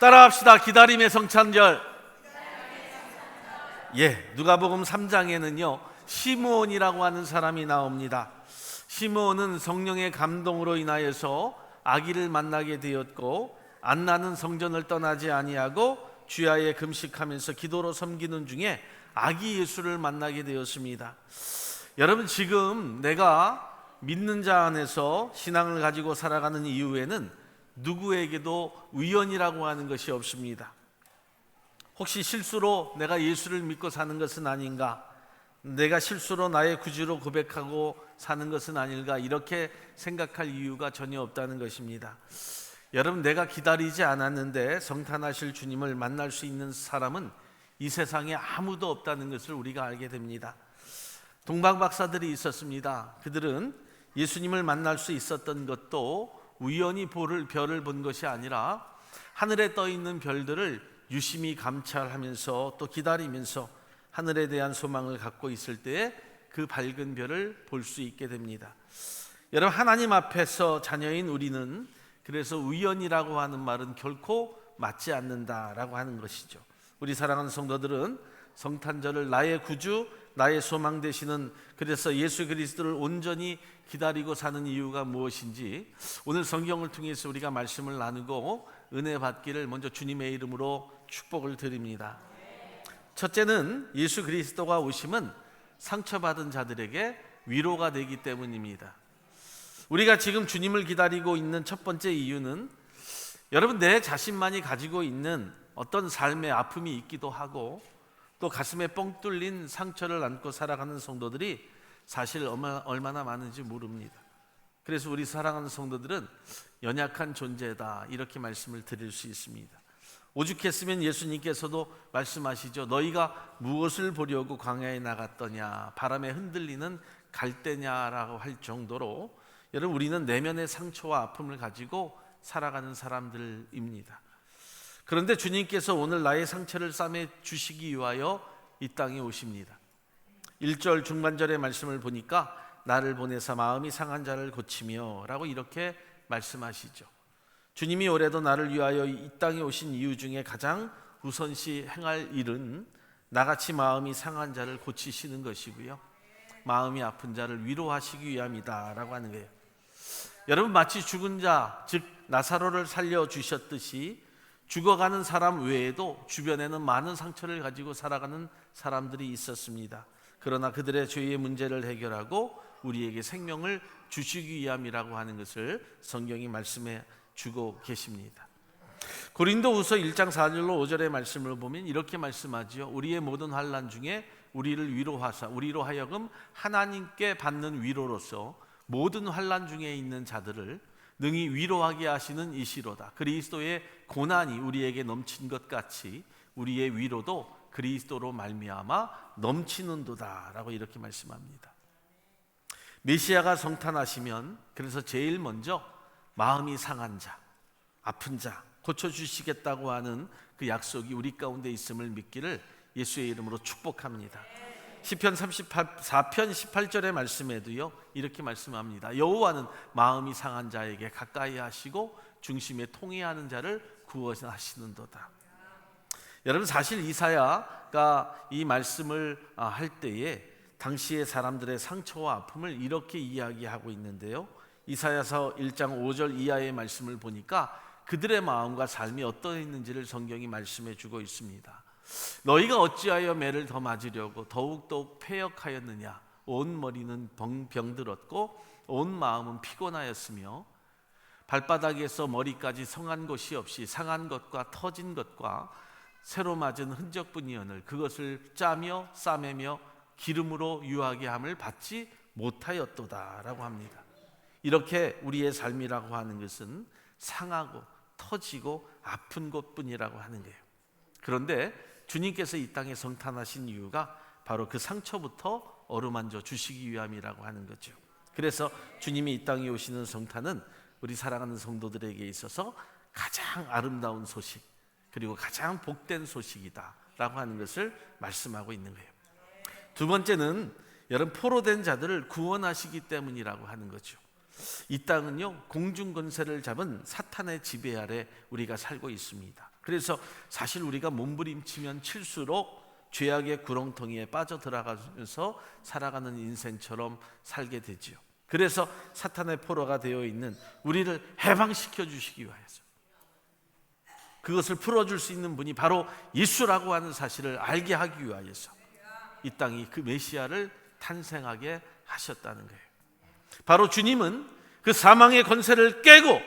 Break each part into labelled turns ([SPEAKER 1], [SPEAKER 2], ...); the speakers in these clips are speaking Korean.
[SPEAKER 1] 따라합시다. 기다림의 성찬절. 누가복음 3장에는요 시므온이라고 하는 사람이 나옵니다. 시므온은 성령의 감동으로 인하여서 아기를 만나게 되었고, 안나는 성전을 떠나지 아니하고 주야에 금식하면서 기도로 섬기는 중에 아기 예수를 만나게 되었습니다. 여러분, 지금 내가 믿는 자 안에서 신앙을 가지고 살아가는 이후에는 누구에게도 우연이라고 하는 것이 없습니다. 혹시 실수로 내가 예수를 믿고 사는 것은 아닌가? 내가 실수로 나의 구주로 고백하고 사는 것은 아닐까? 이렇게 생각할 이유가 전혀 없다는 것입니다. 여러분, 내가 기다리지 않았는데 성탄하실 주님을 만날 수 있는 사람은 이 세상에 아무도 없다는 것을 우리가 알게 됩니다. 동방 박사들이 있었습니다. 그들은 예수님을 만날 수 있었던 것도 우연히 별을 본 것이 아니라 하늘에 떠 있는 별들을 유심히 감찰하면서 또 기다리면서 하늘에 대한 소망을 갖고 있을 때에 그 밝은 별을 볼 수 있게 됩니다. 여러분, 하나님 앞에서 자녀인 우리는 그래서 우연이라고 하는 말은 결코 맞지 않는다라고 하는 것이죠. 우리 사랑하는 성도들은 성탄절을 나의 구주, 나의 소망 되시는, 그래서 예수 그리스도를 온전히 기다리고 사는 이유가 무엇인지 오늘 성경을 통해서 우리가 말씀을 나누고 은혜 받기를 먼저 주님의 이름으로 축복을 드립니다. 첫째는 예수 그리스도가 오심은 상처받은 자들에게 위로가 되기 때문입니다. 우리가 지금 주님을 기다리고 있는 첫 번째 이유는, 여러분, 내 자신만이 가지고 있는 어떤 삶의 아픔이 있기도 하고 또 가슴에 뻥 뚫린 상처를 안고 살아가는 성도들이 사실 얼마나 많은지 모릅니다. 그래서 우리 사랑하는 성도들은 연약한 존재다, 이렇게 말씀을 드릴 수 있습니다. 오죽했으면 예수님께서도 말씀하시죠. 너희가 무엇을 보려고 광야에 나갔더냐, 바람에 흔들리는 갈대냐라고 할 정도로, 여러분, 우리는 내면의 상처와 아픔을 가지고 살아가는 사람들입니다. 그런데 주님께서 오늘 나의 상처를 싸매 주시기 위하여 이 땅에 오십니다. 1절 중반절의 말씀을 보니까 나를 보내사 마음이 상한 자를 고치며 라고 이렇게 말씀하시죠. 주님이 올해도 나를 위하여 이 땅에 오신 이유 중에 가장 우선시 행할 일은 나같이 마음이 상한 자를 고치시는 것이고요, 마음이 아픈 자를 위로하시기 위함이다 라고 하는 거예요. 여러분, 마치 죽은 자, 즉 나사로를 살려주셨듯이 죽어가는 사람 외에도 주변에는 많은 상처를 가지고 살아가는 사람들이 있었습니다. 그러나 그들의 죄의 문제를 해결하고 우리에게 생명을 주시기 위함이라고 하는 것을 성경이 말씀해 주고 계십니다. 고린도후서 1장 4절로 5절의 말씀을 보면 이렇게 말씀하지요. 우리의 모든 환난 중에 우리를 위로하사 우리로 하여금 하나님께 받는 위로로서 모든 환난 중에 있는 자들을 능히 위로하게 하시는 이시로다. 그리스도의 고난이 우리에게 넘친 것 같이 우리의 위로도 그리스도로 말미암아 넘치는도다 라고 이렇게 말씀합니다. 메시아가 성탄하시면 그래서 제일 먼저 마음이 상한 자, 아픈 자 고쳐주시겠다고 하는 그 약속이 우리 가운데 있음을 믿기를 예수의 이름으로 축복합니다. 시편 34편 18절의 말씀에도요 이렇게 말씀합니다. 여호와는 마음이 상한 자에게 가까이 하시고 중심에 통회하는 자를 구원하시는도다. 여러분, 사실 이사야가 이 말씀을 할 때에 당시의 사람들의 상처와 아픔을 이렇게 이야기하고 있는데요, 이사야서 1장 5절 이하의 말씀을 보니까 그들의 마음과 삶이 어떠했는지를 성경이 말씀해 주고 있습니다. 너희가 어찌하여 매를 더 맞으려고 더욱더욱 패역하였느냐. 온 머리는 병들었고 온 마음은 피곤하였으며 발바닥에서 머리까지 성한 곳이 없이 상한 것과 터진 것과 새로 맞은 흔적뿐이오늘 그것을 짜며 싸매며 기름으로 유하게 함을 받지 못하였도다 라고 합니다. 이렇게 우리의 삶이라고 하는 것은 상하고 터지고 아픈 것뿐이라고 하는 거예요. 그런데 주님께서 이 땅에 성탄하신 이유가 바로 그 상처부터 어루만져 주시기 위함이라고 하는 거죠. 그래서 주님이 이 땅에 오시는 성탄은 우리 사랑하는 성도들에게 있어서 가장 아름다운 소식, 그리고 가장 복된 소식이다 라고 하는 것을 말씀하고 있는 거예요. 두 번째는 여러분, 포로된 자들을 구원하시기 때문이라고 하는 거죠. 이 땅은요 공중 권세를 잡은 사탄의 지배 아래 우리가 살고 있습니다. 그래서 사실 우리가 몸부림치면 칠수록 죄악의 구렁텅이에 빠져들어가면서 살아가는 인생처럼 살게 되지요. 그래서 사탄의 포로가 되어 있는 우리를 해방시켜 주시기 위해서, 그것을 풀어줄 수 있는 분이 바로 예수라고 하는 사실을 알게 하기 위하여서 이 땅이 그 메시아를 탄생하게 하셨다는 거예요. 바로 주님은 그 사망의 권세를 깨고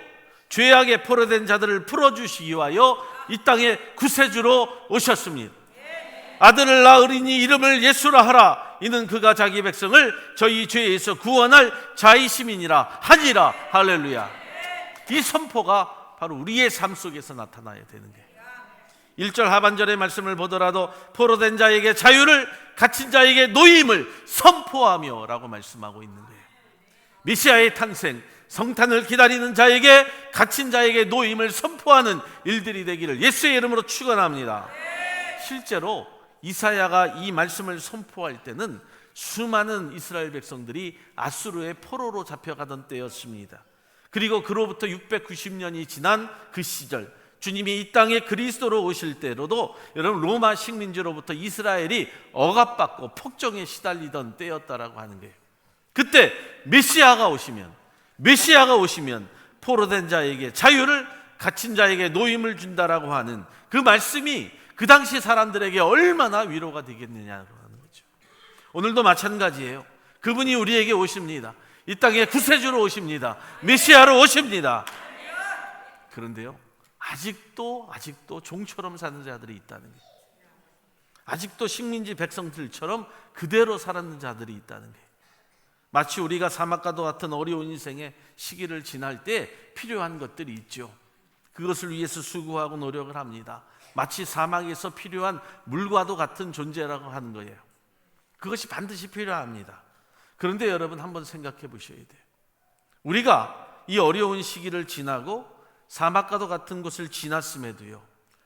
[SPEAKER 1] 죄악에 포로된 자들을 풀어주시기 위하여 이 땅에 구세주로 오셨습니다. 아들을 낳으리니 이름을 예수라 하라. 이는 그가 자기 백성을 저희 죄에서 구원할 자이심이니라 하니라. 할렐루야. 이 선포가 바로 우리의 삶 속에서 나타나야 되는 거예요. 1절 하반절의 말씀을 보더라도 포로된 자에게 자유를, 갇힌 자에게 노임을 선포하며 라고 말씀하고 있는 거예요. 메시아의 탄생, 성탄을 기다리는 자에게, 갇힌 자에게 노임을 선포하는 일들이 되기를 예수의 이름으로 축원합니다. 실제로 이사야가 이 말씀을 선포할 때는 수많은 이스라엘 백성들이 아수르의 포로로 잡혀가던 때였습니다. 그리고 그로부터 690년이 지난 그 시절, 주님이 이 땅에 그리스도로 오실 때로도 여러분 로마 식민지로부터 이스라엘이 억압받고 폭정에 시달리던 때였다라고 하는 거예요. 그때 메시아가 오시면 포로된 자에게 자유를, 갇힌 자에게 노임을 준다라고 하는 그 말씀이 그 당시 사람들에게 얼마나 위로가 되겠느냐고 하는 거죠. 오늘도 마찬가지예요. 그분이 우리에게 오십니다. 이 땅에 구세주로 오십니다. 메시아로 오십니다. 그런데요, 아직도 종처럼 사는 자들이 있다는 거예요. 아직도 식민지 백성들처럼 그대로 살았는 자들이 있다는 거예요. 마치 우리가 사막과도 같은 어려운 인생의 시기를 지날 때 필요한 것들이 있죠. 그것을 위해서 수고하고 노력을 합니다. 마치 사막에서 필요한 물과도 같은 존재라고 하는 거예요. 그것이 반드시 필요합니다. 그런데 여러분 한번 생각해 보셔야 돼요. 우리가 이 어려운 시기를 지나고 사막과도 같은 곳을 지났음에도요,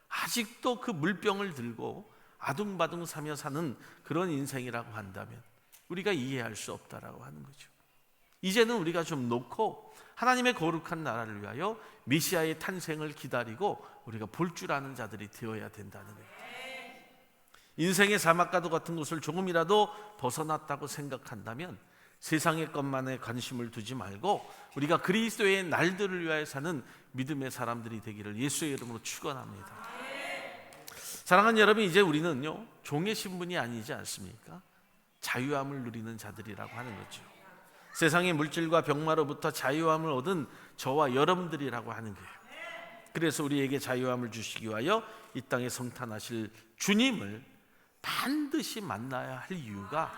[SPEAKER 1] 아직도 그 물병을 들고 아둥바둥 사며 사는 그런 인생이라고 한다면 우리가 이해할 수 없다라고 하는 거죠. 이제는 우리가 좀 놓고 하나님의 거룩한 나라를 위하여 메시아의 탄생을 기다리고 우리가 볼 줄 아는 자들이 되어야 된다는 거예요. 인생의 사막과도 같은 곳을 조금이라도 벗어났다고 생각한다면 세상의 것만에 관심을 두지 말고 우리가 그리스도의 날들을 위하여 사는 믿음의 사람들이 되기를 예수의 이름으로 축원합니다. 사랑하는 여러분, 이제 우리는요 종의 신분이 아니지 않습니까? 자유함을 누리는 자들이라고 하는 거죠. 세상의 물질과 병마로부터 자유함을 얻은 저와 여러분들이라고 하는 거예요. 그래서 우리에게 자유함을 주시기 위하여 이 땅에 성탄하실 주님을 반드시 만나야 할 이유가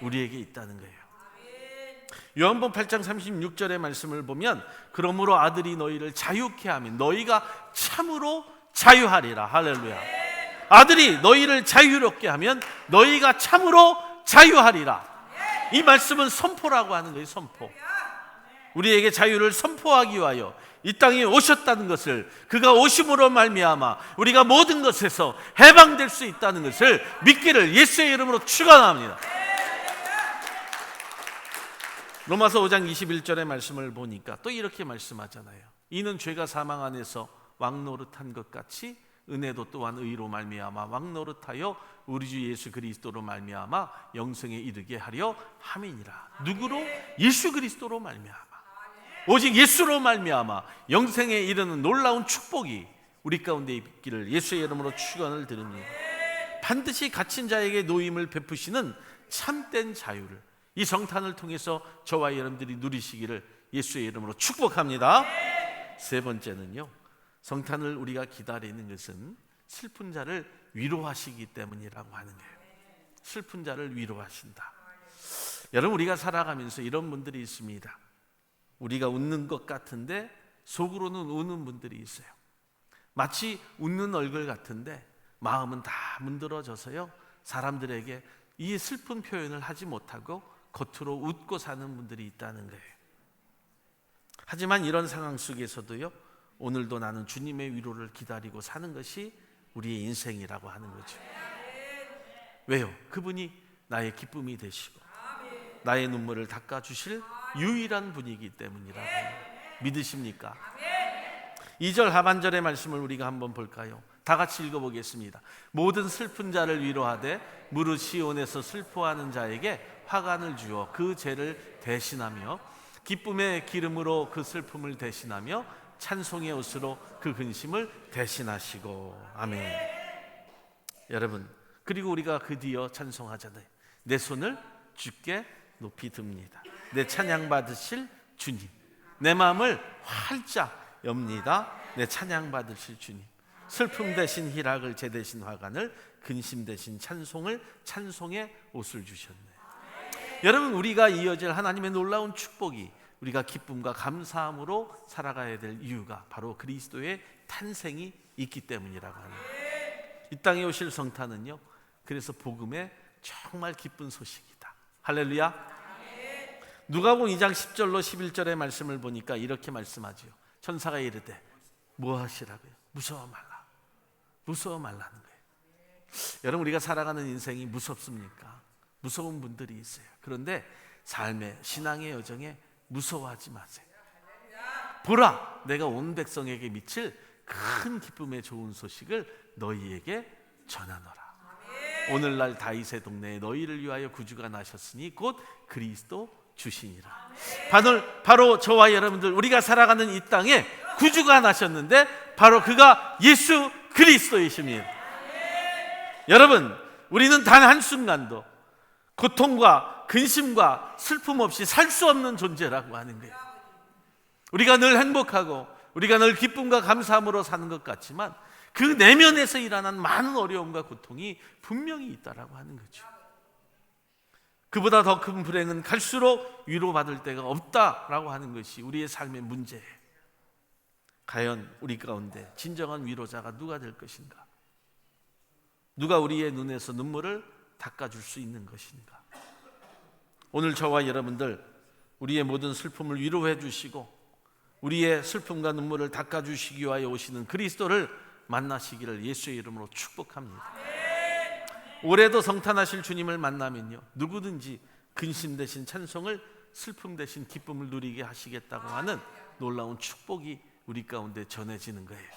[SPEAKER 1] 우리에게 있다는 거예요. 요한복음 8장 36절의 말씀을 보면 그러므로 아들이 너희를 자유케 하면 너희가 참으로 자유하리라. 할렐루야. 아들이 너희를 자유롭게 하면 너희가 참으로 자유하리라. 이 말씀은 선포라고 하는 거예요. 선포. 우리에게 자유를 선포하기 위하여 이 땅에 오셨다는 것을, 그가 오심으로 말미암아 우리가 모든 것에서 해방될 수 있다는 것을 믿기를 예수의 이름으로 축원합니다. 로마서 5장 21절의 말씀을 보니까 또 이렇게 말씀하잖아요. 이는 죄가 사망 안에서 왕노릇한 것 같이 은혜도 또한 의로 말미암아 왕노릇하여 우리 주 예수 그리스도로 말미암아 영생에 이르게 하려 함이니라. 누구로? 예수 그리스도로 말미암아. 오직 예수로 말미암아 영생에 이르는 놀라운 축복이 우리 가운데 있기를 예수의 이름으로 축원을 드립니다. 반드시 갇힌 자에게 노임을 베푸시는 참된 자유를 이 성탄을 통해서 저와 여러분들이 누리시기를 예수의 이름으로 축복합니다. 세 번째는요, 성탄을 우리가 기다리는 것은 슬픈 자를 위로하시기 때문이라고 하는 거예요. 슬픈 자를 위로하신다. 여러분, 우리가 살아가면서 이런 분들이 있습니다. 우리가 웃는 것 같은데 속으로는 우는 분들이 있어요. 마치 웃는 얼굴 같은데 마음은 다 문드러져서요, 사람들에게 이 슬픈 표현을 하지 못하고 겉으로 웃고 사는 분들이 있다는 거예요. 하지만 이런 상황 속에서도요, 오늘도 나는 주님의 위로를 기다리고 사는 것이 우리의 인생이라고 하는 거죠. 왜요? 그분이 나의 기쁨이 되시고 나의 눈물을 닦아주실 유일한 분이기 때문이라고. 믿으십니까? 2절 하반절의 말씀을 우리가 한번 볼까요? 다 같이 읽어보겠습니다. 모든 슬픈 자를 위로하되 무릇 시온에서 슬퍼하는 자에게 화관을 주어 그 죄를 대신하며 기쁨의 기름으로 그 슬픔을 대신하며 찬송의 옷으로 그 근심을 대신하시고. 아멘. 여러분, 그리고 우리가 그 뒤어 찬송하잖아요. 내 손을 주께 높이 듭니다. 내 찬양 받으실 주님, 내 마음을 활짝 엽니다. 내 찬양 받으실 주님. 슬픔 대신 희락을, 죄 대신 화관을, 근심 대신 찬송을, 찬송의 옷을 주셨네요. 여러분, 우리가 이어질 하나님의 놀라운 축복이 우리가 기쁨과 감사함으로 살아가야 될 이유가 바로 그리스도의 탄생이 있기 때문이라고 합니다. 이 땅에 오실 성탄은요, 그래서 복음의 정말 기쁜 소식이다. 할렐루야. 누가복음 2장 10절로 11절의 말씀을 보니까 이렇게 말씀하지요. 천사가 이르되 뭐 하시라고요? 무서워 말라. 무서워 말라는 거예요. 여러분, 우리가 살아가는 인생이 무섭습니까? 무서운 분들이 있어요. 그런데 삶의 신앙의 여정에 무서워하지 마세요. 보라, 내가 온 백성에게 미칠 큰 기쁨의 좋은 소식을 너희에게 전하노라. 오늘날 다윗의 동네에 너희를 위하여 구주가 나셨으니 곧 그리스도 주시니라. 바로 저와 여러분들, 우리가 살아가는 이 땅에 구주가 나셨는데 바로 그가 예수 그리스도이십니다. 여러분, 우리는 단 한순간도 고통과 근심과 슬픔 없이 살 수 없는 존재라고 하는 거예요. 우리가 늘 행복하고 우리가 늘 기쁨과 감사함으로 사는 것 같지만 그 내면에서 일어난 많은 어려움과 고통이 분명히 있다라고 하는 거죠. 그보다 더 큰 불행은 갈수록 위로받을 데가 없다라고 하는 것이 우리의 삶의 문제예요. 과연 우리 가운데 진정한 위로자가 누가 될 것인가? 누가 우리의 눈에서 눈물을 닦아줄 수 있는 것인가? 오늘 저와 여러분들, 우리의 모든 슬픔을 위로해 주시고 우리의 슬픔과 눈물을 닦아주시기 위하여 오시는 그리스도를 만나시기를 예수의 이름으로 축복합니다. 올해도 성탄하실 주님을 만나면요, 누구든지 근심 대신 찬송을, 슬픔 대신 기쁨을 누리게 하시겠다고 하는 놀라운 축복이 우리 가운데 전해지는 거예요.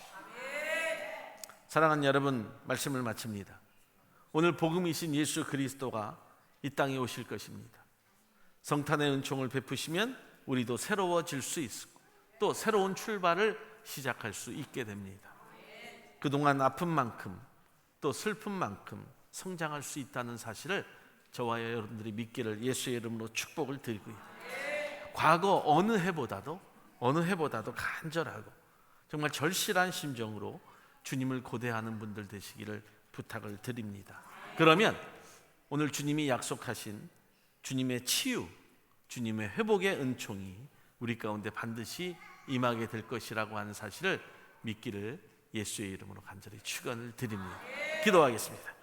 [SPEAKER 1] 사랑하는 여러분, 말씀을 마칩니다. 오늘 복음이신 예수 그리스도가 이 땅에 오실 것입니다. 성탄의 은총을 베푸시면 우리도 새로워질 수 있고 또 새로운 출발을 시작할 수 있게 됩니다. 그동안 아픈 만큼 또 슬픈 만큼 성장할 수 있다는 사실을 저와 여러분들이 믿기를 예수의 이름으로 축복을 드리고요. 과거 어느 해보다도 간절하고 정말 절실한 심정으로 주님을 고대하는 분들 되시기를 부탁을 드립니다. 그러면 오늘 주님이 약속하신 주님의 치유, 주님의 회복의 은총이 우리 가운데 반드시 임하게 될 것이라고 하는 사실을 믿기를 예수의 이름으로 간절히 축원을 드립니다. 기도하겠습니다.